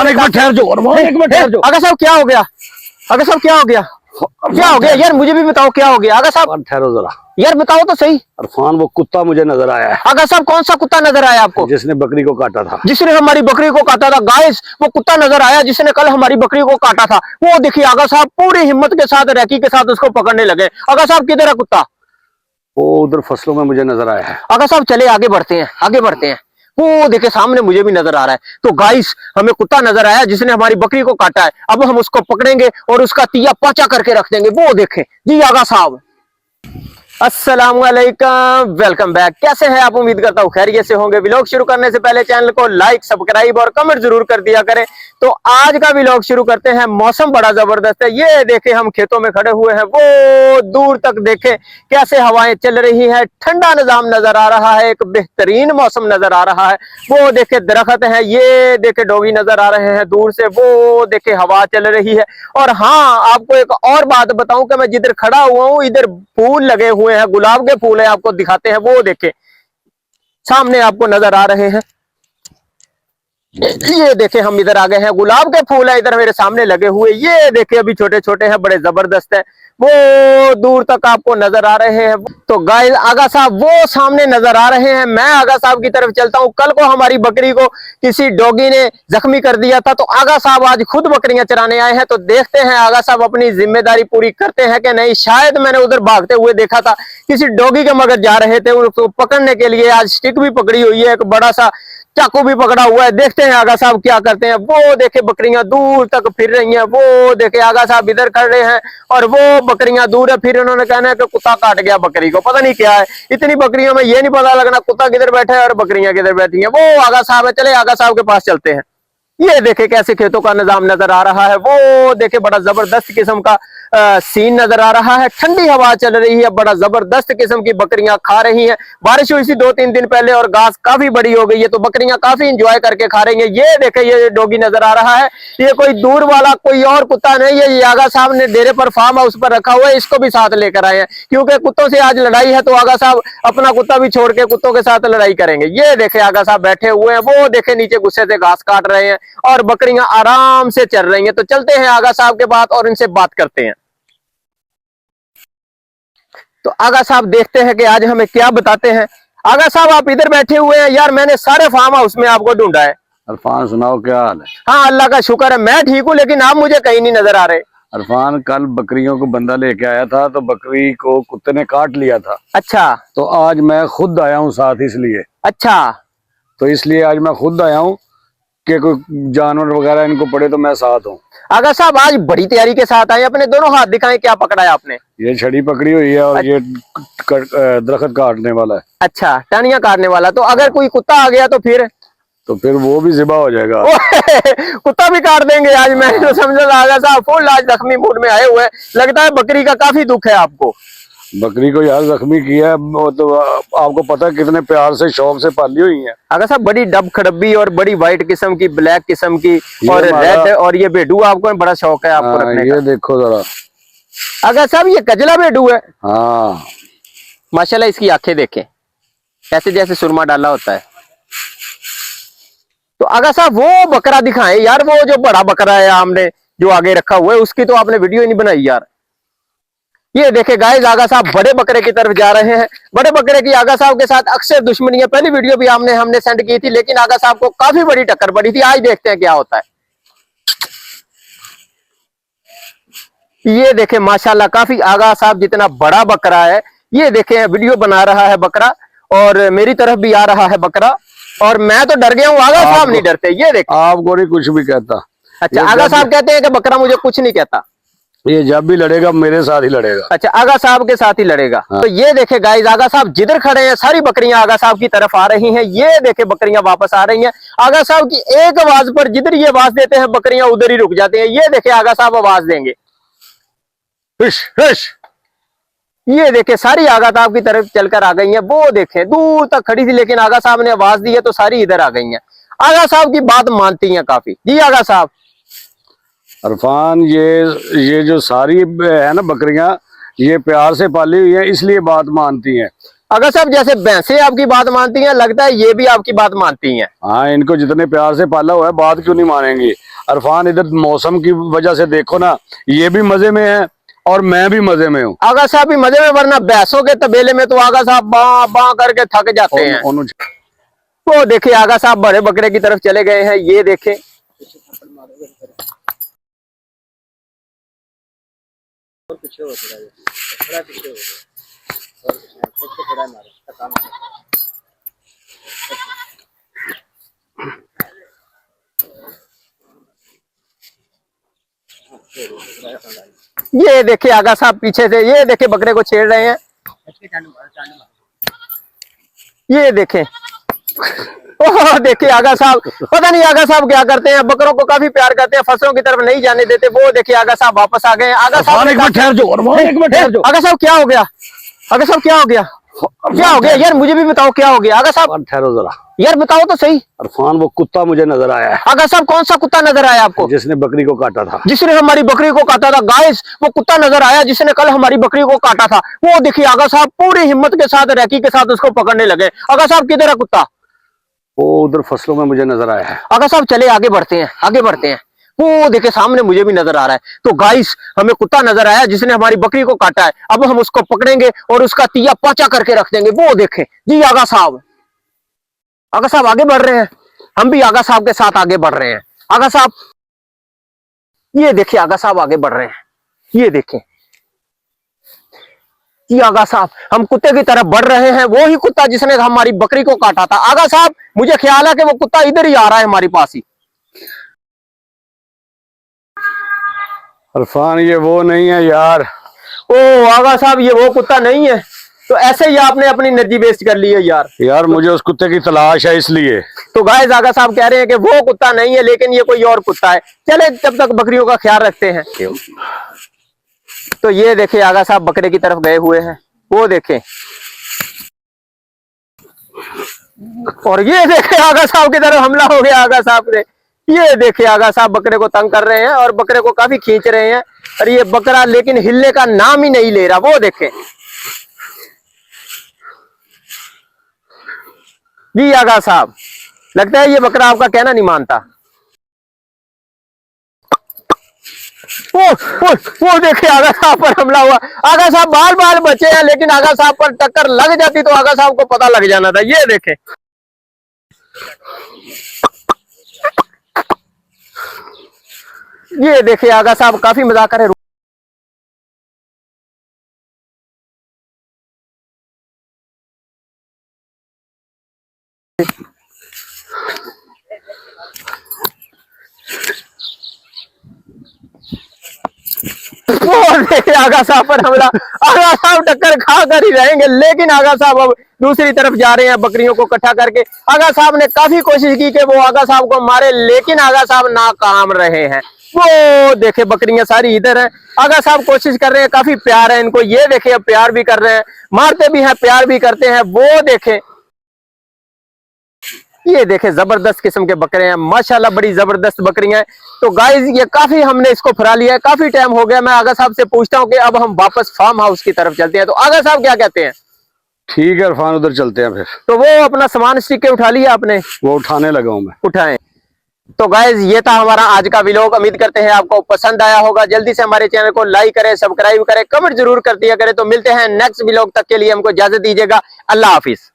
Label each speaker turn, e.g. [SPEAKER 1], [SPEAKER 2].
[SPEAKER 1] एक मिनट ठहर जाओ, एक मिनट ठहर जाओ।
[SPEAKER 2] आगा साहब क्या हो गया? आगा साहब क्या हो गया? क्या हो गया यार, मुझे भी बताओ क्या हो गया? आगा साहब
[SPEAKER 1] ठहरो जरा
[SPEAKER 2] यार, बताओ तो सही।
[SPEAKER 1] इरफान, वो कुत्ता मुझे नजर आया है।
[SPEAKER 2] आगा साहब कौन सा कुत्ता नजर आया आपको?
[SPEAKER 1] जिसने बकरी को काटा था।
[SPEAKER 2] जिसने हमारी बकरी को काटा था गाइस, वो कुत्ता नजर आया जिसने कल हमारी बकरी को काटा था। वो देखिए आगा साहब पूरी हिम्मत के साथ रैकी के साथ उसको पकड़ने लगे। आगा साहब किधर है कुत्ता?
[SPEAKER 1] वो उधर फसलों में मुझे नजर आया है।
[SPEAKER 2] आगा साहब चले आगे बढ़ते हैं, आगे बढ़ते हैं। वो देखे सामने मुझे भी नजर आ रहा है। तो गाइस हमें कुत्ता नजर आया जिसने हमारी बकरी को काटा है। अब हम उसको पकड़ेंगे और उसका तिया पाचा करके रख देंगे। वो देखें जी आगा साहब। अस्सलामुअलैकुम, वेलकम बैक। कैसे हैं आप? उम्मीद करता हूँ खैरियत से होंगे। व्लॉग शुरू करने से पहले चैनल को लाइक, सब्सक्राइब और कमेंट जरूर कर दिया करें। तो आज का व्लॉग शुरू करते हैं। मौसम बड़ा जबरदस्त है। ये देखे हम खेतों में खड़े हुए हैं, वो दूर तक देखे कैसे हवाएं चल रही है, ठंडा निजाम नजर आ रहा है, एक बेहतरीन मौसम नजर आ रहा है। वो देखे दरख्त है, ये देखे डोगी नजर आ रहे हैं दूर से, वो देखे हवा चल रही है। और हाँ, आपको एक और बात बताऊं कि मैं जिधर खड़ा हुआ हूँ इधर फूल लगे हुए हैं, गुलाब के फूल है, आपको दिखाते हैं। वो देखे सामने आपको नजर आ रहे हैं। ये देखे हम इधर आ गए हैं, गुलाब के फूल है इधर मेरे सामने लगे हुए। ये देखे अभी छोटे छोटे हैं, बड़े जबरदस्त है। वो दूर तक आपको नजर आ रहे हैं। तो गाइस आगा साहब वो सामने नजर आ रहे हैं। मैं आगा साहब की तरफ चलता हूं। कल को हमारी बकरी को किसी डॉगी ने जख्मी कर दिया था, तो आगा साहब आज खुद बकरियां चराने आए हैं। तो देखते हैं आगा साहब अपनी जिम्मेदारी पूरी करते हैं कि नहीं। शायद मैंने उधर भागते हुए देखा था, किसी डॉगी के मगर जा रहे थे उनको पकड़ने के लिए। आज स्टिक भी पकड़ी हुई है, एक बड़ा सा चाकू भी पकड़ा हुआ है। देखते हैं आगा साहब क्या करते हैं। वो देखे बकरियां दूर तक फिर रही हैं। वो देखे आगा साहब इधर खड़े हैं और वो बकरियां दूर है। फिर उन्होंने कहना है कि कुत्ता काट गया बकरी को, पता नहीं क्या है। इतनी बकरियों में ये नहीं पता लगना कुत्ता किधर बैठा है और बकरियां किधर बैठी हैं। वो आगा साहब है, चले आगा साहब के पास चलते हैं। ये देखे कैसे खेतों का निजाम नजर आ रहा है। वो देखे बड़ा जबरदस्त किस्म का सीन नजर आ रहा है। ठंडी हवा चल रही है, बड़ा जबरदस्त किस्म की बकरियां खा रही हैं। बारिश हुई थी 2-3 दिन पहले और घास काफी बड़ी हो गई है, तो बकरियां काफी इंजॉय करके खा रही हैं। ये देखे ये डॉगी नजर आ रहा है, ये कोई दूर वाला कोई और कुत्ता नहीं है। ये आगा साहब ने डेरे पर फार्म हाउस पर रखा हुआ है, इसको भी साथ लेकर आए हैं क्योंकि कुत्तों से आज लड़ाई है। तो आगा साहब अपना कुत्ता भी छोड़ के कुत्तों के साथ लड़ाई करेंगे। ये देखे आगा साहब बैठे हुए हैं, वो देखे नीचे गुस्से से घास काट रहे हैं और बकरियां आराम से चल रही हैं। तो चलते हैं आगा साहब के पास और इनसे बात करते हैं। तो आगा साहब देखते हैं कि आज हमें क्या बताते हैं। आगा साहब आप इधर बैठे हुए हैं यार, मैंने सारे फार्म हाउस में आपको ढूंढा है।
[SPEAKER 1] इरफान सुनाओ, क्या हाल है?
[SPEAKER 2] हाँ अल्लाह का शुक्र है, मैं ठीक हूँ, लेकिन आप मुझे कहीं नहीं नजर आ रहे।
[SPEAKER 1] इरफान, कल बकरियों को बंदा लेके आया था तो बकरी को कुत्ते ने काट लिया था।
[SPEAKER 2] अच्छा।
[SPEAKER 1] तो आज मैं खुद आया हूँ साथ, इसलिए।
[SPEAKER 2] अच्छा।
[SPEAKER 1] तो इसलिए आज मैं खुद आया हूँ कि कोई जानवर वगैरह इनको पड़े तो मैं साथ हूँ।
[SPEAKER 2] आगा साहब आज बड़ी तैयारी के साथ आए, अपने दोनों हाथ दिखाएं, क्या पकड़ा है आपने?
[SPEAKER 1] ये छड़ी पकड़ी हुई है और ये दरख्त काटने वाला है।
[SPEAKER 2] अच्छा, टहनियां काटने वाला। तो अगर कोई कुत्ता आ गया तो
[SPEAKER 1] फिर वो भी ज़िबा हो जाएगा।
[SPEAKER 2] कुत्ता भी काट देंगे आज। मैंने तो समझा आगा साहब फुल आज जख्मी मूड में आए हुए। लगता है बकरी का काफी दुख है आपको।
[SPEAKER 1] बकरी को यार जख्मी किया, वो तो आपको पता है कितने प्यार से शौक से पाली हुई है।
[SPEAKER 2] अगर साहब बड़ी डब खड़ब्बी और बड़ी व्हाइट किस्म की, ब्लैक किस्म की और रेड, और ये बेडू आपको बड़ा शौक है आपको रखने का।
[SPEAKER 1] ये देखो जरा।
[SPEAKER 2] अगर साहब ये कजला बेडू है।
[SPEAKER 1] हाँ
[SPEAKER 2] माशाल्लाह, इसकी आंखें देखें ऐसे जैसे सुरमा डाला होता है। तो अगर साहब वो बकरा दिखाएं यार, वो जो बड़ा बकरा है हमने जो आगे रखा हुआ है, उसकी तो आपने वीडियो ही नहीं बनाई यार। ये देखे गाइस आगा साहब बड़े बकरे की तरफ जा रहे हैं। बड़े बकरे की आगा साहब के साथ अक्सर दुश्मनी है। पहली वीडियो भी हमने सेंड की थी, लेकिन आगा साहब को काफी बड़ी टक्कर पड़ी थी। आज देखते हैं क्या होता है। ये देखे माशाल्लाह काफी आगा साहब जितना बड़ा बकरा है। ये देखे वीडियो बना रहा है बकरा और मेरी तरफ भी आ रहा है बकरा, और मैं तो डर गया हूँ। आगा साहब नहीं डरते। ये देख,
[SPEAKER 1] आपको नहीं कुछ भी कहता।
[SPEAKER 2] अच्छा, आगा साहब कहते हैं कि बकरा मुझे कुछ नहीं कहता।
[SPEAKER 1] ये जब भी लड़ेगा मेरे साथ ही लड़ेगा।
[SPEAKER 2] अच्छा, आगा साहब के साथ ही लड़ेगा।
[SPEAKER 1] हाँ।
[SPEAKER 2] तो ये देखे गाइस आगा साहब जिधर खड़े हैं सारी बकरियां आगा साहब की तरफ आ रही हैं। ये देखे बकरियां वापस आ रही हैं। आगा साहब की एक आवाज पर जिधर ये आवाज देते हैं बकरियां उधर ही रुक जाती हैं। ये देखे आगा साहब आवाज देंगे, हिश हिश। ये देखे सारी आगा साहब की तरफ चलकर आ गई हैं। वो देखे दूर तक खड़ी थी, लेकिन आगा साहब ने आवाज दी है तो सारी इधर आ गई हैं। आगा साहब की बात मानती हैं काफी। जी आगा साहब।
[SPEAKER 1] इरफान, ये जो सारी है ना बकरियां, ये प्यार से पाली हुई है, इसलिए बात मानती हैं।
[SPEAKER 2] अगर साहब जैसे भैंसे आपकी बात मानती हैं, लगता है ये भी आपकी बात मानती हैं।
[SPEAKER 1] हाँ, इनको जितने प्यार से पाला हुआ है, बात क्यों नहीं मानेंगी। इरफान, इधर मौसम की वजह से देखो ना, ये भी मजे में है और मैं भी मजे में हूँ।
[SPEAKER 2] आगा साहब भी मजे में, वरना भैंसों के तबेले में तो आगा साहब बा बा करके थक जाते हैं। वो देखिए आगा साहब बड़े बकरे की तरफ चले गए हैं, ये देखें। ये देखिए आगा साहब पीछे से, ये देखिए बकरे को छेड़ रहे हैं। ये देखें, ओह देखिए आगा साहब, पता नहीं आगा साहब क्या करते हैं, बकरों को काफी प्यार करते हैं, फसलों की तरफ नहीं जाने देते। वो देखिए आगा साहब वापस आ गए। आगा साहब
[SPEAKER 1] एक मिनट ठहर जाओ।
[SPEAKER 2] आगा साहब क्या हो गया? आगा साहब क्या हो गया? क्या हो गया यार, मुझे भी बताओ क्या हो गया। आगा साहब
[SPEAKER 1] ठहरो जरा,
[SPEAKER 2] यार बताओ तो सही।
[SPEAKER 1] इरफान, वो कुत्ता मुझे नजर आया है।
[SPEAKER 2] आगा साहब कौन सा कुत्ता नजर आया आपको?
[SPEAKER 1] जिसने बकरी को काटा था।
[SPEAKER 2] जिसने हमारी बकरी को काटा था। गाइस, वो कुत्ता नजर आया जिसने कल हमारी बकरी को काटा था। वो देखिए आगा साहब पूरी हिम्मत के साथ, रैकी के साथ उसको पकड़ने लगे। आगा साहब किधर है कुत्ता?
[SPEAKER 1] वो उधर फसलों में मुझे नजर आया है।
[SPEAKER 2] आगा साहब चले आगे बढ़ते हैं, आगे बढ़ते हैं। वो देखिए सामने मुझे भी नजर आ रहा है। तो गाइस, हमें कुत्ता नजर आया जिसने हमारी बकरी को काटा है। अब हम उसको पकड़ेंगे और उसका तिया पाचा करके रख देंगे। वो देखें जी आगा साहब आगे बढ़ रहे हैं। हम भी आगा साहब के साथ आगे बढ़ रहे हैं। आगा साहब ये देखिए, आगा साहब आगे बढ़ रहे हैं। ये देखें जी आगा साहब, हम कुत्ते की तरफ बढ़ रहे हैं। वो ही कुत्ता जिसने हमारी बकरी को काटा था। आगा साहब मुझे ख्याल है कि वो कुत्ता इधर ही आ रहा है हमारे पास ही।
[SPEAKER 1] इरफान, ये वो नहीं है यार।
[SPEAKER 2] ओ आगा साहब, ये वो कुत्ता नहीं है? तो ऐसे ही आपने अपनी एनर्जी वेस्ट कर ली है यार।
[SPEAKER 1] यार मुझे उस कुत्ते की तलाश है, इसलिए।
[SPEAKER 2] तो गाइस, आगा साहब कह रहे हैं कि वो कुत्ता नहीं है, लेकिन ये कोई और कुत्ता है। चले तब तक बकरियों का ख्याल रखते हैं। तो ये देखे आगा साहब बकरे की तरफ गए हुए हैं। वो देखें, और ये देखे आगा साहब की तरफ हमला हो गया आगा साहब ने। ये देखे आगा साहब बकरे को तंग कर रहे हैं और बकरे को काफी खींच रहे हैं। और ये बकरा लेकिन हिलने का नाम ही नहीं ले रहा। वो देखे जी आगा साहब, लगता है ये बकरा आपका कहना नहीं मानता। वो देखिए आगा साहब पर हमला हुआ। आगा साहब बाल बाल बचे हैं, लेकिन आगा साहब पर टक्कर लग जाती तो आगा साहब को पता लग जाना था। ये देखे, ये देखे आगा साहब काफी मजाक कर रहे। वो देखिए आगा साहब पर हमला। आगा साहब टक्कर खा कर ही रहेंगे, लेकिन आगा साहब अब दूसरी तरफ जा रहे हैं बकरियों को इकट्ठा करके। आगा साहब ने काफी कोशिश की कि वो आगा साहब को मारे, लेकिन आगा साहब नाकाम रहे हैं। वो देखे बकरियां सारी इधर हैं। आगा साहब कोशिश कर रहे हैं, काफी प्यार है इनको। ये देखे अब प्यार भी कर रहे हैं, मारते भी हैं, प्यार भी करते हैं। वो देखे, ये देखे जबरदस्त किस्म के बकरे हैं माशाल्लाह, बड़ी जबरदस्त बकरियां हैं। तो गाइस, ये काफी हमने इसको फरा लिया है, काफी टाइम हो गया। मैं आगा साहब से पूछता हूँ कि अब हम वापस फार्म हाउस की तरफ चलते हैं। तो आगा साहब क्या कहते हैं?
[SPEAKER 1] ठीक है इरफान, उधर चलते हैं फिर।
[SPEAKER 2] तो वो अपना सामान स्टिक के उठा लिया आपने?
[SPEAKER 1] वो उठाने लगा हूं मैं।
[SPEAKER 2] उठाएं। तो गाइस, ये था हमारा आज का व्लॉग। उम्मीद करते हैं आपको पसंद आया होगा। जल्दी से हमारे चैनल को लाइक करें, सब्सक्राइब करें, कमेंट जरूर कर दिया करें। तो मिलते हैं नेक्स्ट व्लॉग, तक के लिए हमको इजाजत दीजिएगा। अल्लाह हाफिज।